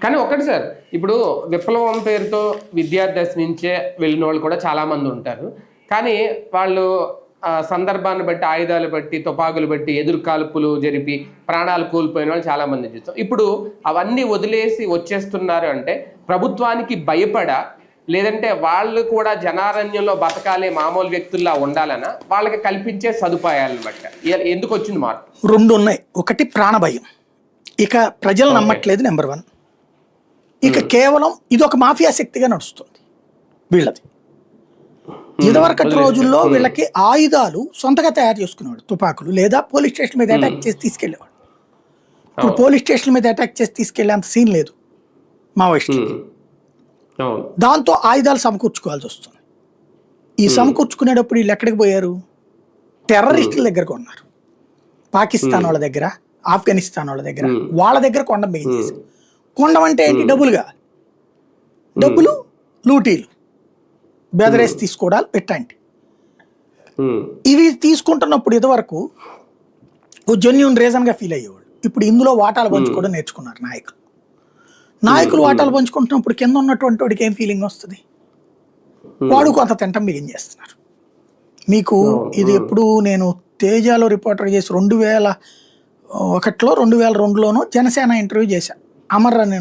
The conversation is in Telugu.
కానీ ఒకటి సార్, ఇప్పుడు విప్లవం పేరుతో విద్యార్థి నుంచే వెళ్ళిన వాళ్ళు కూడా చాలా మంది ఉంటారు. కానీ వాళ్ళు సందర్భాన్ని బట్టి, ఆయుధాలు బట్టి, తుపాకులు బట్టి ఎదురు కాల్పులు జరిపి ప్రాణాలు కోల్పోయిన వాళ్ళు చాలా మంది చూస్తాం. ఇప్పుడు అవన్నీ వదిలేసి వచ్చేస్తున్నారు అంటే ప్రభుత్వానికి భయపడా, లేదంటే వాళ్ళు కూడా జనారణ్యంలో బతకాలే మామూలు వ్యక్తుల్లా ఉండాలనా, వాళ్ళకి కల్పించే సదుపాయాలను బట్టి ఎందుకు వచ్చింది మార్పు? రెండు ఉన్నాయి. ఒకటి ప్రాణభయం, ఇక ప్రజలు నమ్మట్లేదు నెంబర్ 1. ఇక కేవలం ఇది ఒక మాఫియా శక్తిగా నడుస్తుంది వీళ్ళది. ఇదివరకటి రోజుల్లో వీళ్ళకి ఆయుధాలు సొంతగా తయారు చేసుకునేవాడు, తుపాకులు, లేదా పోలీస్ స్టేషన్ మీద అటాక్ చేసి తీసుకెళ్లేవాడు. ఇప్పుడు పోలీస్ స్టేషన్ మీద అటాక్ చేసి తీసుకెళ్లే అంత సీన్ లేదు మావోయిస్టులకి. దాంతో ఆయుధాలు సమకూర్చుకోవాల్సి వస్తుంది. ఈ సమకూర్చుకునేటప్పుడు వీళ్ళు ఎక్కడికి పోయారు? టెర్రరిస్టుల దగ్గరకు ఉన్నారు. పాకిస్తాన్ వాళ్ళ దగ్గర, ఆఫ్ఘనిస్తాన్ వాళ్ళ దగ్గర, వాళ్ళ దగ్గర కొండం బిగించేసి. కొండం అంటే ఏంటి? డబ్బులుగా, డబ్బులు, లూటీలు, బెదరేసి తీసుకోవడాలు పెట్టండి. ఇవి తీసుకుంటున్నప్పుడు ఇదివరకు ఓ జెన్యూన్ రీజన్గా ఫీల్ అయ్యేవాడు. ఇప్పుడు ఇందులో వాటాలు పంచుకోవడం నేర్చుకున్నారు నాయకులు వాటాలు పంచుకుంటున్నప్పుడు కింద ఉన్నటువంటి వాడికి ఏం ఫీలింగ్ వస్తుంది? వాడు కొంత తింటం బిగించేస్తున్నారు. మీకు ఇది ఎప్పుడు నేను తేజాలో రిపోర్టర్ చేసి 2001లో 2002లోనో జనసేన ఇంటర్వ్యూ చేశాను. అమర్ అని